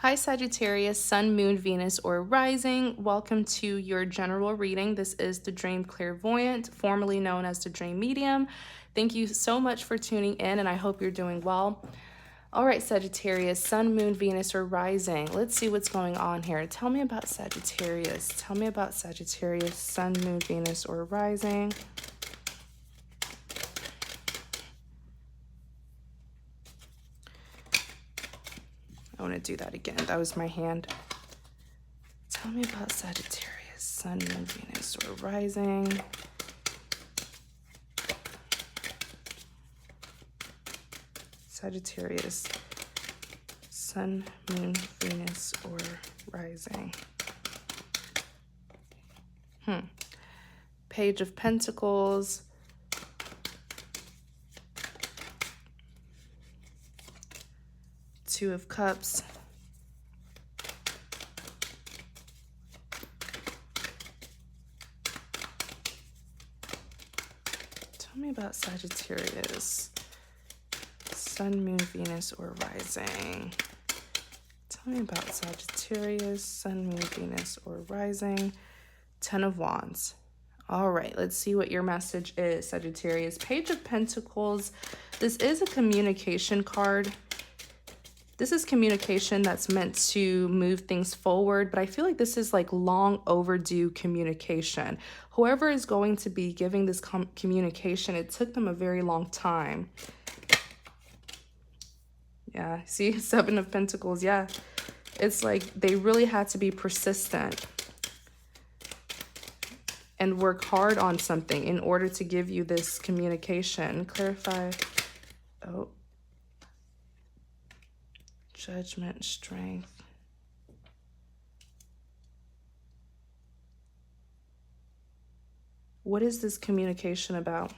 Hi Sagittarius, Sun, Moon, Venus, or Rising. Welcome to your general reading. This is the Dream Clairvoyant, formerly known as the Dream Medium. Thank you so much for tuning in, and I hope you're doing well. All right, Sagittarius, Sun, Moon, Venus, or Rising. Let's see what's going on here. Tell me about Sagittarius. Tell me about Sagittarius, Sun, Moon, Venus, or Rising. I want to do that again. That was my hand. Tell me about Sagittarius, Sun, Moon, Venus, or Rising. Sagittarius, Sun, Moon, Venus, or Rising. Page of Pentacles. Two of Cups. Tell me about Sagittarius, Sun, Moon, Venus, or Rising. Tell me about Sagittarius, Sun, Moon, Venus, or Rising. Ten of Wands. All right, let's see what your message is, Sagittarius. Page of Pentacles. This is a communication card. This is communication that's meant to move things forward, but I feel like this is like long overdue communication. Whoever is going to be giving this communication, it took them a very long time. Yeah, see, Seven of Pentacles, yeah. It's like they really had to be persistent and work hard on something in order to give you this communication. Clarify. Oh. Judgment, Strength. What is this communication about?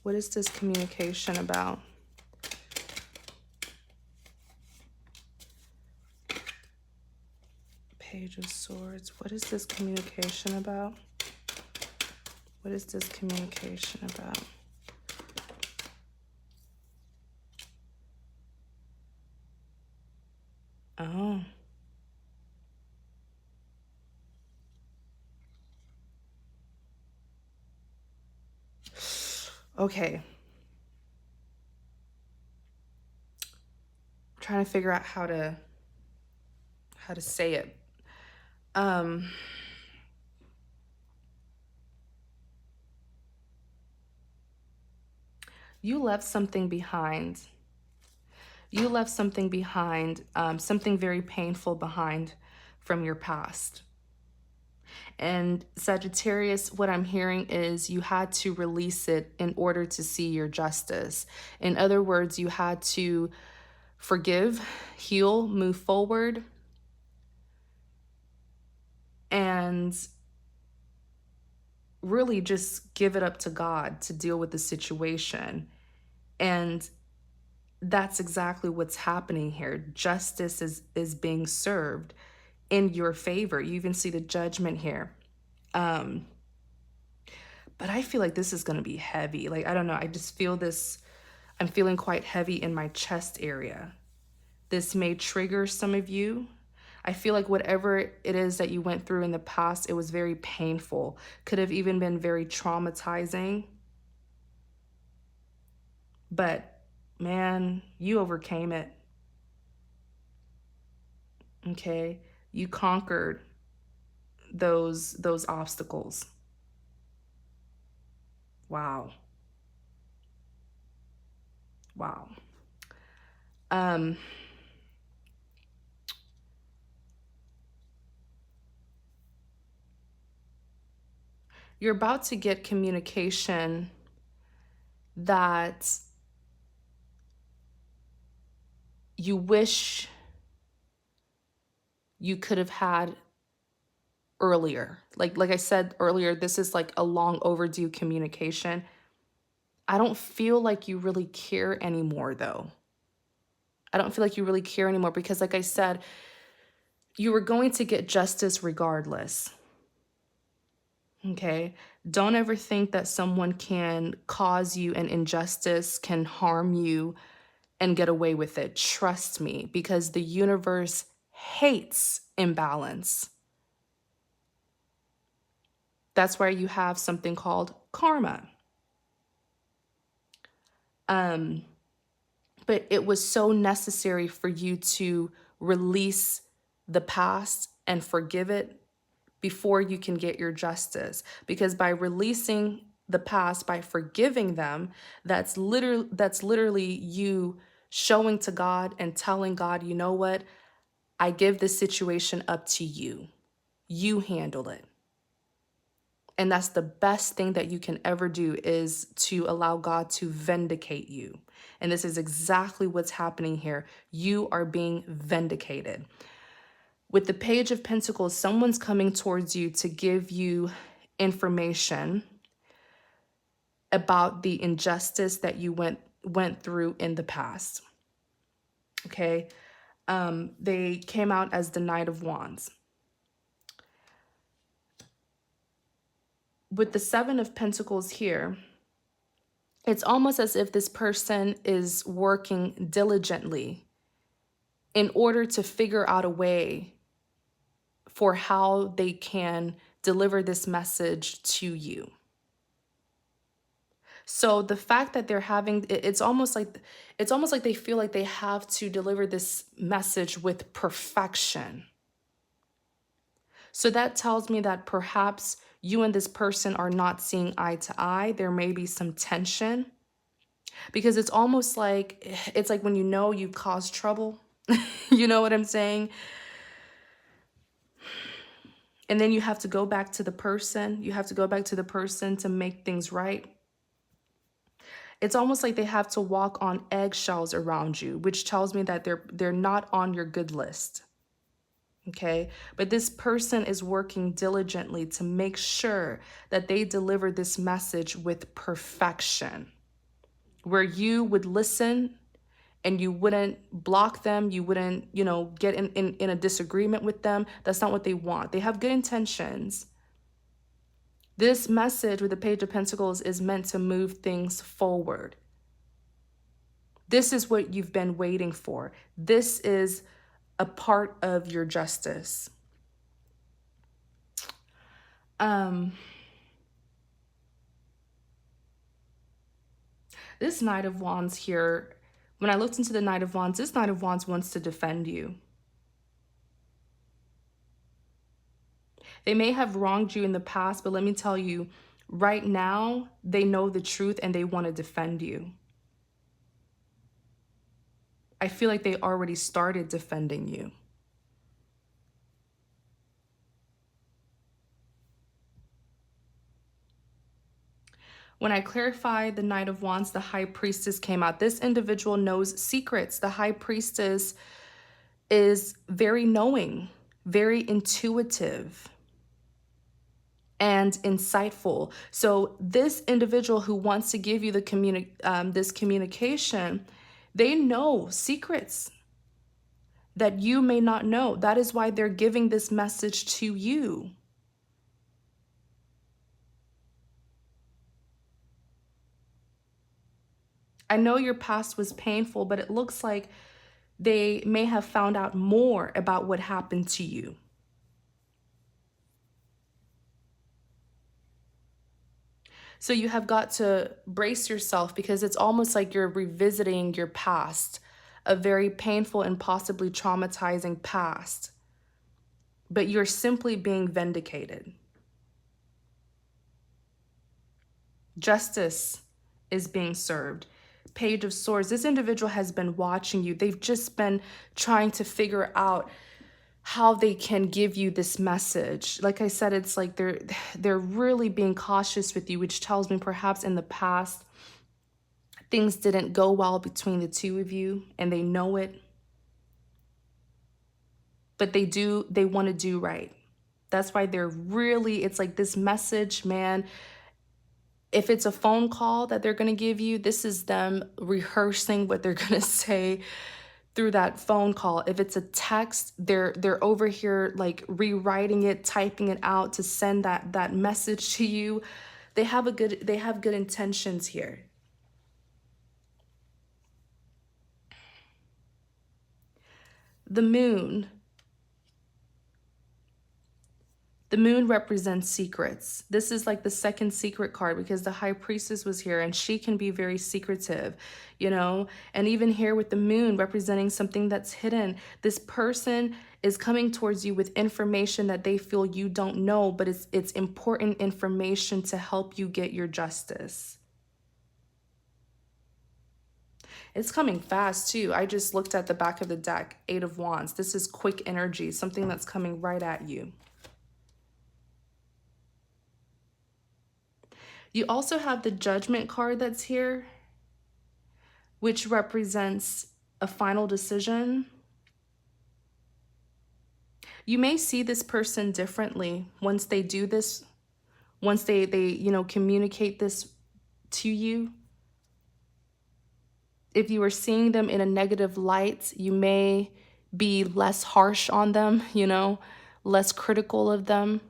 What is this communication about? Page of Swords. What is this communication about? What is this communication about? Oh. Okay. I'm trying to figure out how to say it. You left something behind. You left something behind, something very painful behind from your past. And Sagittarius, what I'm hearing is you had to release it in order to see your justice. In other words, you had to forgive, heal, move forward, and really just give it up to God to deal with the situation. And that's exactly what's happening here. Justice is being served in your favor. You even see the Judgment here. But I feel like this is going to be heavy. Like, I don't know. I just feel this. I'm feeling quite heavy in my chest area. This may trigger some of you. I feel like whatever it is that you went through in the past, it was very painful. Could have even been very traumatizing. But man, you overcame it. Okay? You conquered those obstacles. Wow. Wow. You're about to get communication that you wish you could have had earlier. Like I said earlier, this is like a long overdue communication. I don't feel like you really care anymore, though. I don't feel like you really care anymore because, like I said, you were going to get justice regardless. Okay? Don't ever think that someone can cause you an injustice, can harm you, and get away with it. Trust me, because the universe hates imbalance. That's why you have something called karma. But it was so necessary for you to release the past and forgive it before you can get your justice. Because by releasing the past, by forgiving them, that's literally you showing to God and telling God, you know what? I give this situation up to you. You handle it. And that's the best thing that you can ever do, is to allow God to vindicate you. And this is exactly what's happening here. You are being vindicated. With the Page of Pentacles, someone's coming towards you to give you information about the injustice that you went through in the past. Okay? They came out as the Knight of Wands. With the Seven of Pentacles here, it's almost as if this person is working diligently in order to figure out a way for how they can deliver this message to you. So the fact that they're having, it's almost like they feel like they have to deliver this message with perfection. So that tells me that perhaps you and this person are not seeing eye to eye. There may be some tension, because it's almost like, it's like when you've caused trouble. You know what I'm saying? And then you have to go back to the person. You have to go back to the person to make things right. It's almost like they have to walk on eggshells around you, which tells me that they're not on your good list. Okay? But this person is working diligently to make sure that they deliver this message with perfection, where you would listen and you wouldn't block them, you wouldn't, get in a disagreement with them. That's not what they want. They have good intentions. This message with the Page of Pentacles is meant to move things forward. This is what you've been waiting for. This is a part of your justice. This Knight of Wands here, when I looked into the Knight of Wands, this Knight of Wands wants to defend you. They may have wronged you in the past, but let me tell you, right now, they know the truth and they want to defend you. I feel like they already started defending you. When I clarified the Knight of Wands, the High Priestess came out. This individual knows secrets. The High Priestess is very knowing, very intuitive, and insightful. So this individual who wants to give you this communication, they know secrets that you may not know. That is why they're giving this message to you. I know your past was painful, but it looks like they may have found out more about what happened to you. So you have got to brace yourself, because it's almost like you're revisiting your past, a very painful and possibly traumatizing past. But you're simply being vindicated. Justice is being served. Page of Swords, this individual has been watching you. They've just been trying to figure out how they can give you this message. Like I said, it's like they're really being cautious with you, which tells me perhaps in the past things didn't go well between the two of you, and they know it. But they want to do right. That's why it's like this message, man. If it's a phone call that they're going to give you, this is them rehearsing what they're going to say through that phone call. If it's a text, they're over here like rewriting it, typing it out to send that message to you. They have good intentions here. The moon. The moon represents secrets. This is like the second secret card because the high priestess was here and she can be very secretive, you know? And even here with the moon representing something that's hidden, this person is coming towards you with information that they feel you don't know, but it's important information to help you get your justice. It's coming fast too. I just looked at the back of the deck, 8 of Wands. This is quick energy, something that's coming right at you. You also have the Judgment card that's here, which represents a final decision. You may see this person differently once they do this, once they communicate this to you. If you are seeing them in a negative light, you may be less harsh on them, less critical of them.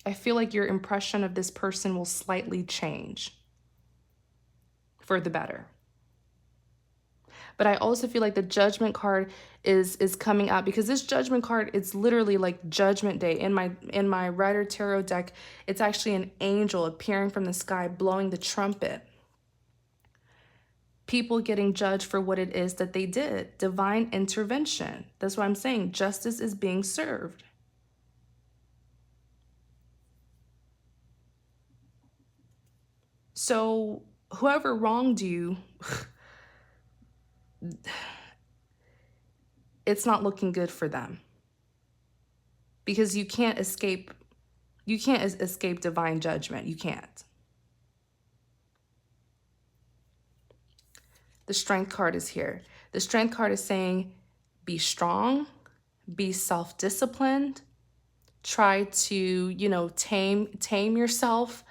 I feel like your impression of this person will slightly change for the better. But I also feel like the Judgment card is coming out because this Judgment card, it's literally like Judgment Day. In my Rider Tarot deck, it's actually an angel appearing from the sky, blowing the trumpet. People getting judged for what it is that they did. Divine intervention. That's what I'm saying. Justice is being served. So whoever wronged you, it's not looking good for them. Because you can't escape divine judgment. You can't. The Strength card is here. The Strength card is saying, be strong, be self-disciplined, try to, tame yourself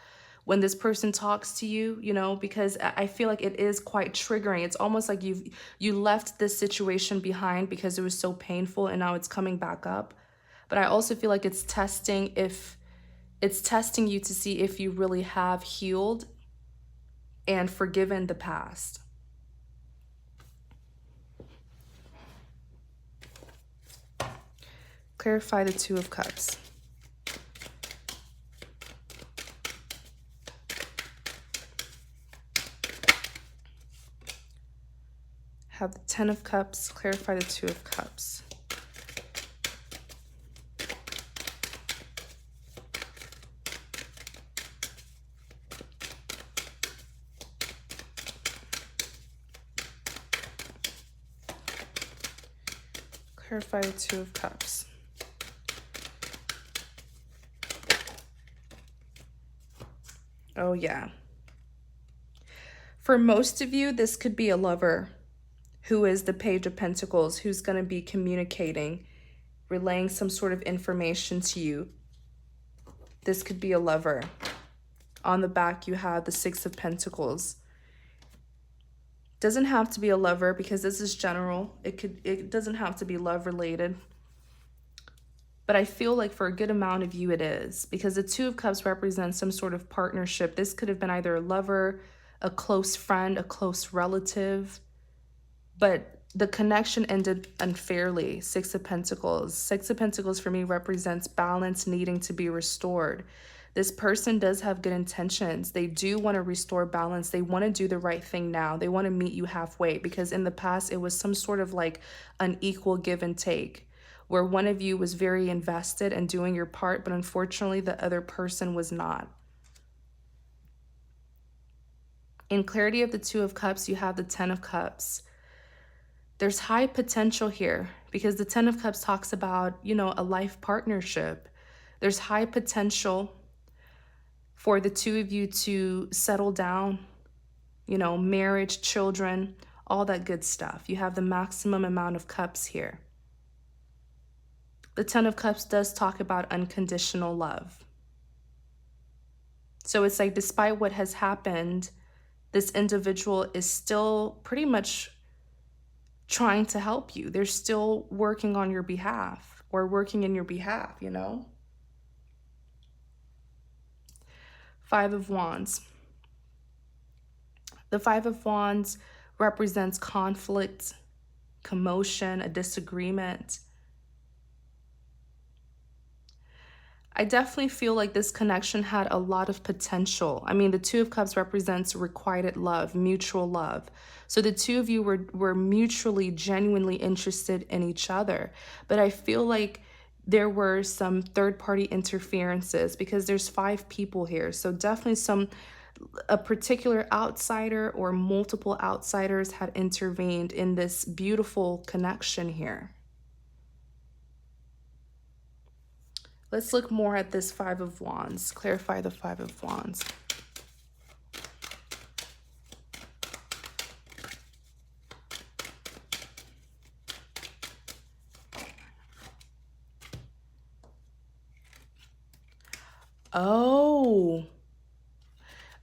when this person talks to you, because I feel like it is quite triggering. It's almost like you left this situation behind because it was so painful and now it's coming back up. But I also feel like it's testing you to see if you really have healed and forgiven the past. Clarify the Two of Cups. Have the Ten of Cups, clarify the Two of Cups. Clarify the Two of Cups. Oh yeah. For most of you, this could be a lover who is the Page of Pentacles, who's going to be communicating, relaying some sort of information to you. This could be a lover. On the back, you have the Six of Pentacles. Doesn't have to be a lover because this is general. It doesn't have to be love related. But I feel like for a good amount of you it is, because the Two of Cups represents some sort of partnership. This could have been either a lover, a close friend, a close relative. But the connection ended unfairly. Six of Pentacles. Six of Pentacles for me represents balance needing to be restored. This person does have good intentions. They do want to restore balance. They want to do the right thing now. They want to meet you halfway because in the past it was some sort of like unequal give and take where one of you was very invested in doing your part, but unfortunately the other person was not. In clarity of the Two of Cups, you have the Ten of Cups. There's high potential here because the Ten of Cups talks about, a life partnership. There's high potential for the two of you to settle down, marriage, children, all that good stuff. You have the maximum amount of cups here. The Ten of Cups does talk about unconditional love. So it's like despite what has happened, this individual is still pretty much trying to help you. They're still working on your behalf or working in your behalf, Five of Wands. The Five of Wands represents conflict, commotion, a disagreement. I definitely feel like this connection had a lot of potential. I mean, the Two of Cups represents requited love, mutual love. So the two of you were mutually, genuinely interested in each other. But I feel like there were some third-party interferences because there's 5 people here. So definitely a particular outsider or multiple outsiders had intervened in this beautiful connection here. Let's look more at this 5 of Wands. Clarify the 5 of Wands. Oh.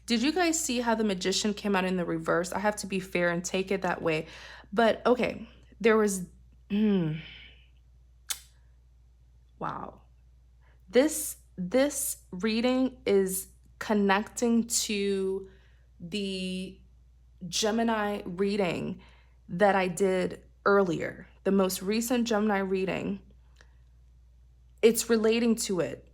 Did you guys see how the Magician came out in the reverse? I have to be fair and take it that way. But okay, there was... Wow. This reading is connecting to the Gemini reading that I did earlier. The most recent Gemini reading. It's relating to it.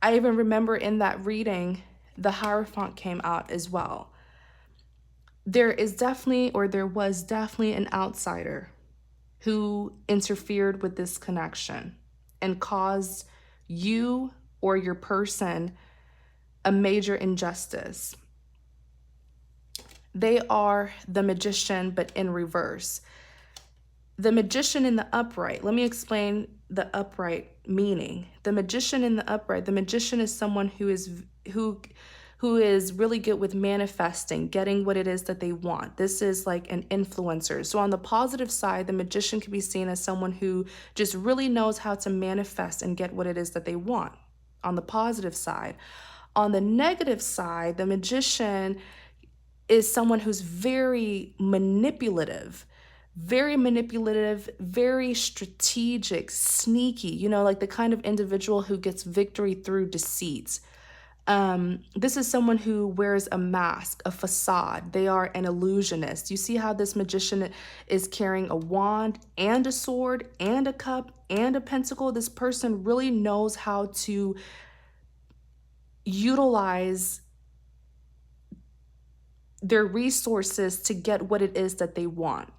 I even remember in that reading, the Hierophant came out as well. There was definitely an outsider who interfered with this connection and caused you or your person a major injustice. They are the Magician, but in reverse. The Magician in the upright, let me explain the upright meaning. The Magician in the upright, the Magician is someone who is really good with manifesting, getting what it is that they want. This is like an influencer. So on the positive side, the Magician can be seen as someone who just really knows how to manifest and get what it is that they want. On the positive side. On the negative side, the Magician is someone who's very manipulative, very strategic, sneaky, like the kind of individual who gets victory through deceit. This is someone who wears a mask, a facade. They are an illusionist. You see how this Magician is carrying a wand and a sword and a cup and a pentacle? This person really knows how to utilize their resources to get what it is that they want.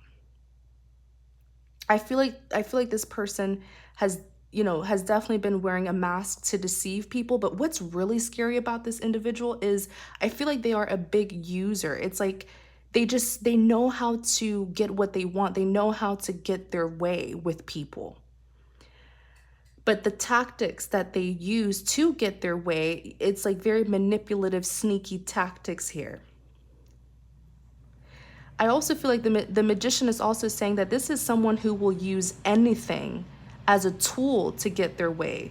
I feel like this person has definitely been wearing a mask to deceive people. But what's really scary about this individual is I feel like they are a big user. It's like they know how to get what they want. They know how to get their way with people. But the tactics that they use to get their way, it's like very manipulative, sneaky tactics here. I also feel like the Magician is also saying that this is someone who will use anything as a tool to get their way.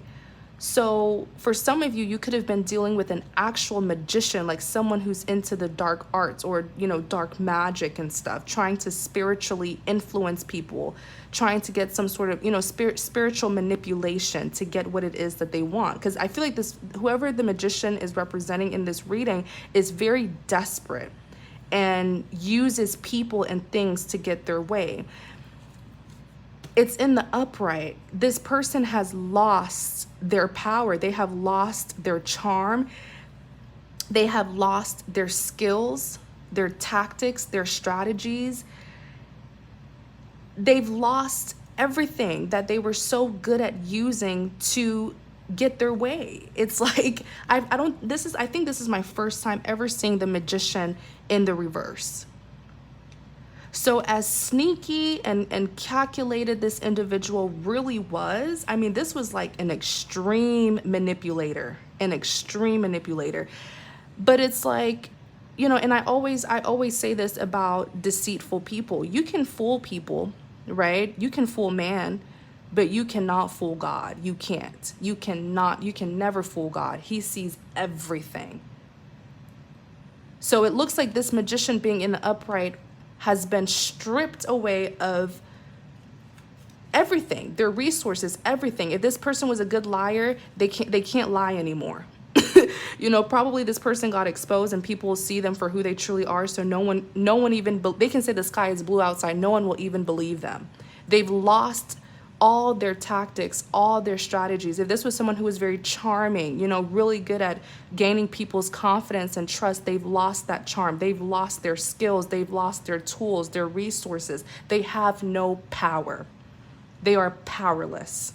So for some of you, you could have been dealing with an actual magician, like someone who's into the dark arts or, dark magic and stuff, trying to spiritually influence people, trying to get some sort of, spiritual manipulation to get what it is that they want. Because I feel like whoever the Magician is representing in this reading is very desperate and uses people and things to get their way. It's in the upright. This person has lost their power. They have lost their charm. They have lost their skills, their tactics, their strategies. They've lost everything that they were so good at using to get their way. It's like I think this is my first time ever seeing the Magician in the reverse. So as sneaky and calculated this individual really was, I mean, this was like an extreme manipulator. But it's like, and I always say this about deceitful people. You can fool people, right? You can fool man, but you cannot fool God. You can't. You can never fool God. He sees everything. So it looks like this Magician being in the upright has been stripped away of everything, their resources, everything. If this person was a good liar, they can't lie anymore. You know, probably this person got exposed and people will see them for who they truly are. So no one even, they can say the sky is blue outside. No one will even believe them. They've lost all their tactics, all their strategies. If this was someone who was very charming, you know, really good at gaining people's confidence and trust, they've lost that charm. They've lost their skills. They've lost their tools, their resources. They have no power. They are powerless.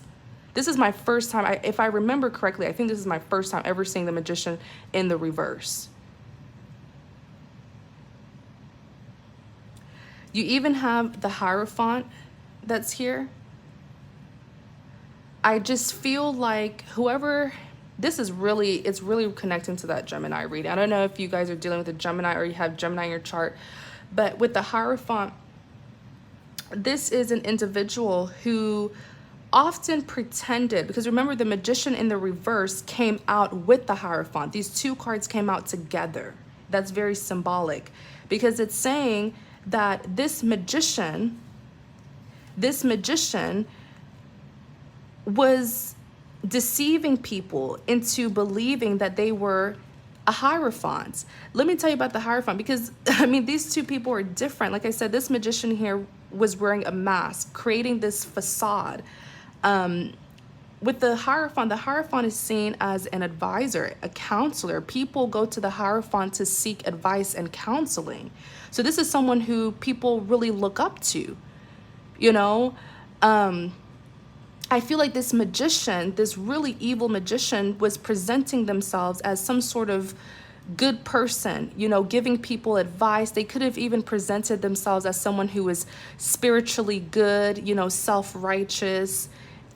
This is my first time, if I remember correctly, I think this is my first time ever seeing the Magician in the reverse. You even have the Hierophant that's here. I just feel like whoever, it's really connecting to that Gemini reading. I don't know if you guys are dealing with a Gemini or you have Gemini in your chart, but with the Hierophant, this is an individual who often pretended, because remember the Magician in the reverse came out with the Hierophant. These two cards came out together. That's very symbolic because it's saying that this magician was deceiving people into believing that they were a Hierophant. Let me tell you about the Hierophant because, I mean, these two people are different. Like I said, this magician here was wearing a mask, creating this facade. With the Hierophant is seen as an advisor, a counselor. People go to the Hierophant to seek advice and counseling. So this is someone who people really look up to, you know? I feel like this magician, this really evil magician, was presenting themselves as some sort of good person, you know, giving people advice. They could have even presented themselves as someone who is spiritually good, you know, self-righteous,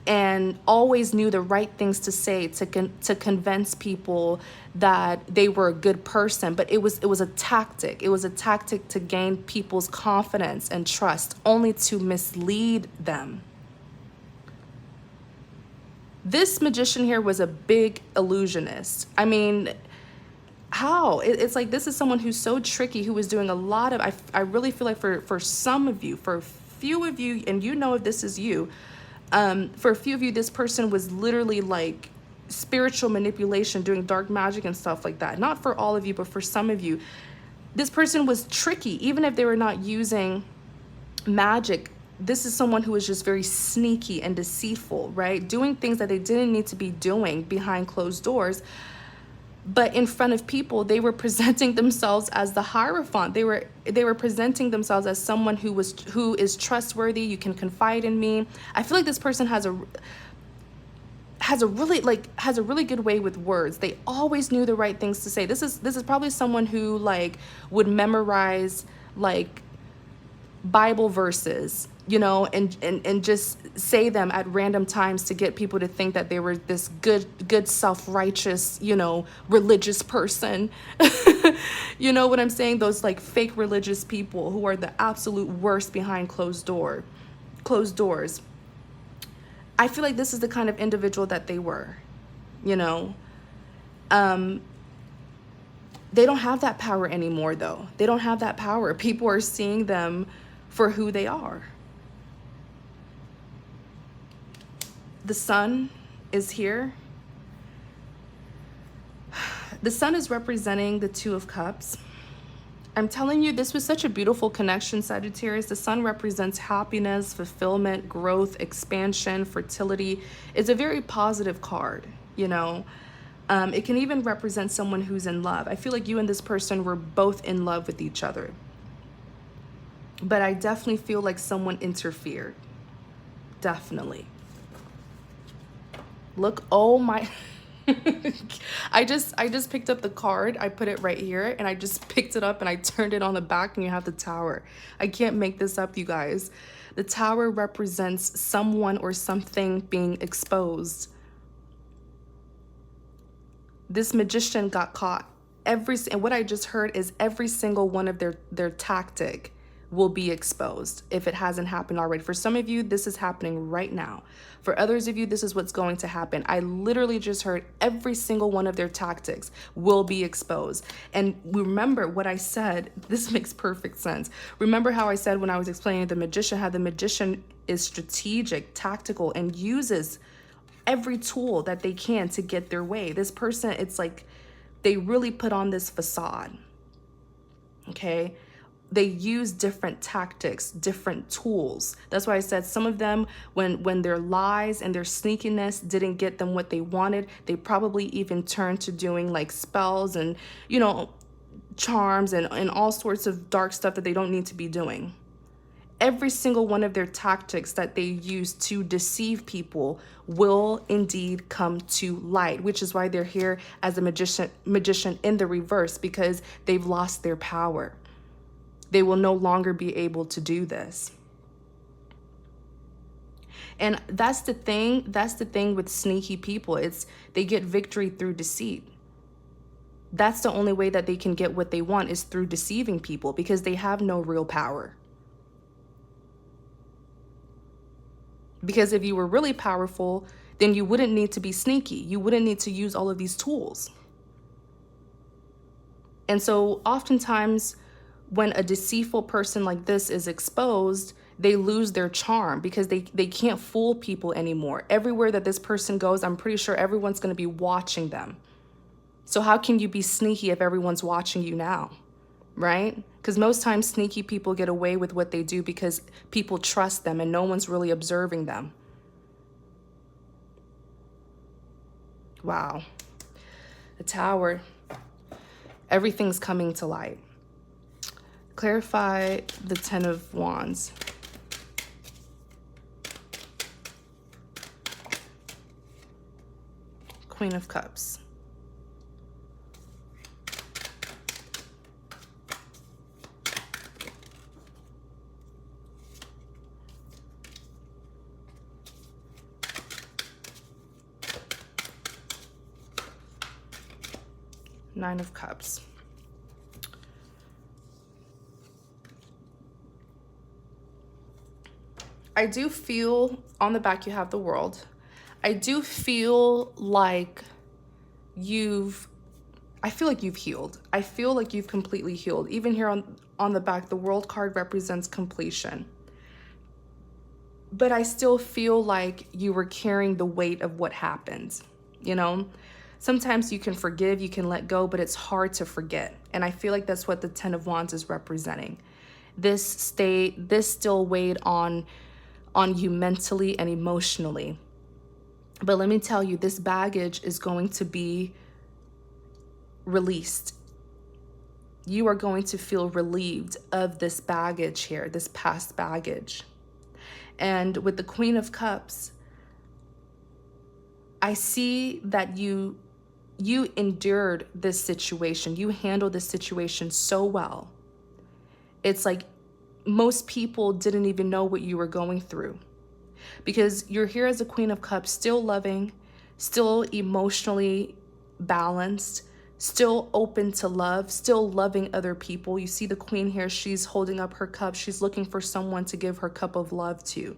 and always knew the right things to say to convince people that they were a good person. But it was a tactic. It was a tactic to gain people's confidence and trust, only to mislead them. This magician here was a big illusionist. I mean, how? It's like this is someone who's so tricky, who was doing a lot of, I really feel like for some of you, for a few of you, and you know if this is you, for a few of you, this person was literally like spiritual manipulation, doing dark magic and stuff like that. Not for all of you, but for some of you, this person was tricky. Even if they were not using magic, this is someone who is just very sneaky and deceitful, right? Doing things that they didn't need to be doing behind closed doors. But in front of people, they were presenting themselves as the Hierophant. They were presenting themselves as someone who is trustworthy. You can confide in me. I feel like this person has a really good way with words. They always knew the right things to say. This is probably someone who like would memorize like Bible verses, you know, and just say them at random times to get people to think that they were this good self-righteous, you know, religious person. You know what I'm saying? Those like fake religious people who are the absolute worst behind closed doors. I feel like this is the kind of individual that they were, you know. They don't have that power anymore, though. They don't have that power. People are seeing them for who they are. The sun is here. The sun is representing the Two of Cups. I'm telling you, this was such a beautiful connection, Sagittarius. The sun represents happiness, fulfillment, growth, expansion, fertility. It's a very positive card, you know. It can even represent someone who's in love. I feel like you and this person were both in love with each other. But I definitely feel like someone interfered. Definitely. Look, oh my... I just picked up the card. I put it right here and I just picked it up and I turned it on the back and you have the Tower. I can't make this up, you guys. The Tower represents someone or something being exposed. This magician got caught. And what I just heard is every single one of their tactic will be exposed if it hasn't happened already. For some of you, this is happening right now. For others of you, this is what's going to happen. I literally just heard every single one of their tactics will be exposed. And remember what I said, this makes perfect sense. Remember how I said when I was explaining the magician, how the magician is strategic, tactical, and uses every tool that they can to get their way. This person, it's like they really put on this facade. Okay? They use different tactics, different tools. That's why I said some of them, when their lies and their sneakiness didn't get them what they wanted, they probably even turned to doing like spells and, you know, charms and all sorts of dark stuff that they don't need to be doing. Every single one of their tactics that they use to deceive people will indeed come to light, which is why they're here as a magician in the reverse, because they've lost their power. They will no longer be able to do this. And that's the thing with sneaky people. They get victory through deceit. That's the only way that they can get what they want, is through deceiving people, because they have no real power. Because if you were really powerful, then you wouldn't need to be sneaky. You wouldn't need to use all of these tools. And so oftentimes when a deceitful person like this is exposed, they lose their charm because they can't fool people anymore. Everywhere that this person goes, I'm pretty sure everyone's going to be watching them. So how can you be sneaky if everyone's watching you now, right? Because most times sneaky people get away with what they do because people trust them and no one's really observing them. Wow. The Tower. Everything's coming to light. Clarify the Ten of Wands. Queen of Cups. Nine of Cups. I do feel, on the back you have the World. I do feel like I feel like you've healed. I feel like you've completely healed. Even here on the back, the World card represents completion. But I still feel like you were carrying the weight of what happened, you know? Sometimes you can forgive, you can let go, but it's hard to forget. And I feel like that's what the Ten of Wands is representing. This still weighed on you mentally and emotionally. But let me tell you, this baggage is going to be released. You are going to feel relieved of this baggage here, this past baggage. And with the Queen of Cups, I see that you endured this situation. You handled this situation so well. It's like most people didn't even know what you were going through, because you're here as a Queen of Cups, still loving, still emotionally balanced, still open to love, still loving other people. You see the Queen here, she's holding up her cup. She's looking for someone to give her cup of love to.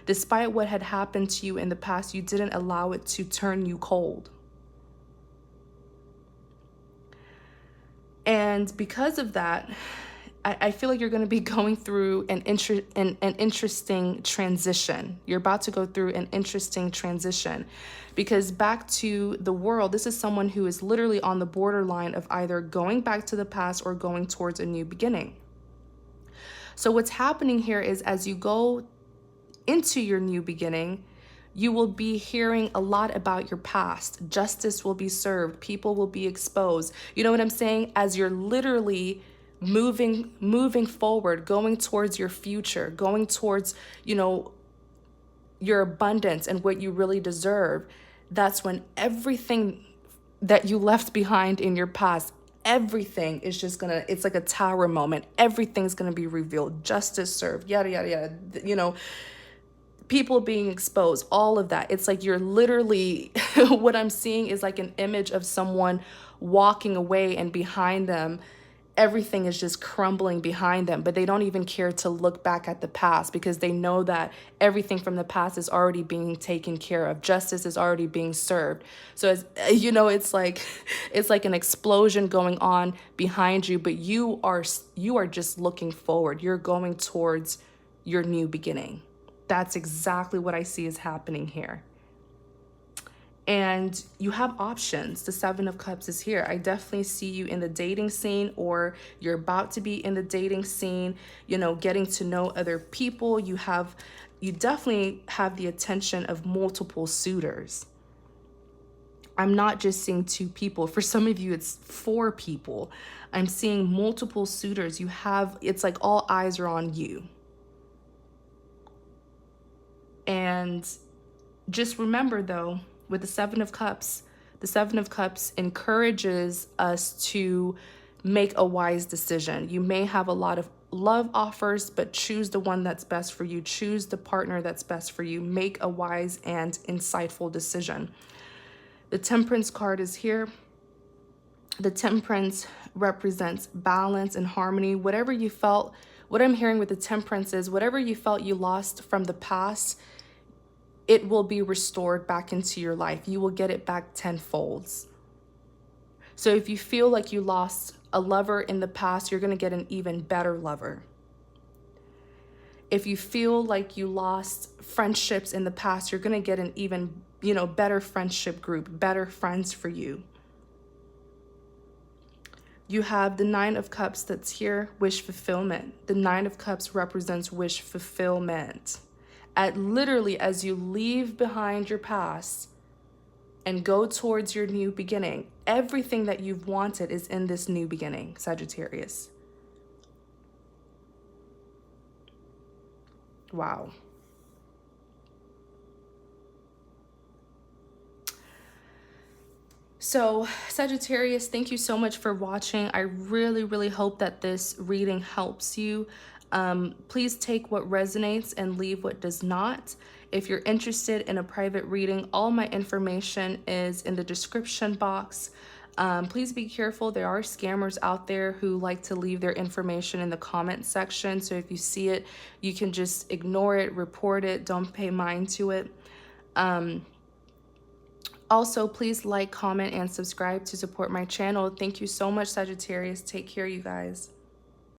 Despite what had happened to you in the past, you didn't allow it to turn you cold. And because of that, I feel like you're going to be going through an interesting transition. You're about to go through an interesting transition, because back to the World, this is someone who is literally on the borderline of either going back to the past or going towards a new beginning. So what's happening here is, as you go into your new beginning, you will be hearing a lot about your past. Justice will be served. People will be exposed. You know what I'm saying? As you're literally moving forward, going towards your future, going towards, you know, your abundance and what you really deserve, that's when everything that you left behind in your past, everything is just gonna, it's like a tower moment. Everything's gonna be revealed, justice served, yada, yada, yada, you know, people being exposed, all of that. It's like you're literally, what I'm seeing is like an image of someone walking away, and behind them, everything is just crumbling behind them, but they don't even care to look back at the past, because they know that everything from the past is already being taken care of. Justice is already being served. So as you know, it's like an explosion going on behind you, but you are just looking forward. You're going towards your new beginning. That's exactly what I see is happening here. and you have options. The Seven of Cups is here. I definitely see you in the dating scene, or you're about to be in the dating scene, you know, getting to know other people. You definitely have the attention of multiple suitors. I'm not just seeing 2 people. For some of you, it's 4 people. I'm seeing multiple suitors. It's like all eyes are on you. And just remember though, with the Seven of Cups encourages us to make a wise decision. You may have a lot of love offers, but choose the one that's best for you. Choose the partner that's best for you. Make a wise and insightful decision. The Temperance card is here. The Temperance represents balance and harmony. Whatever you felt, what I'm hearing with the Temperance is whatever you felt you lost from the past, it will be restored back into your life. You will get it back tenfold. So if you feel like you lost a lover in the past, you're going to get an even better lover. If you feel like you lost friendships in the past, you're going to get an even, better friendship group, better friends for you. You have the Nine of Cups that's here, wish fulfillment. The Nine of Cups represents wish fulfillment. Literally, as you leave behind your past and go towards your new beginning, everything that you've wanted is in this new beginning, Sagittarius. Wow. So Sagittarius, thank you so much for watching. I really, really hope that this reading helps you. Please take what resonates and leave what does not. If you're interested in a private reading, all my information is in the description box. Please be careful. There are scammers out there who like to leave their information in the comment section. So if you see it, you can just ignore it, report it, don't pay mind to it. Also, please like, comment, and subscribe to support my channel. Thank you so much, Sagittarius. Take care, you guys.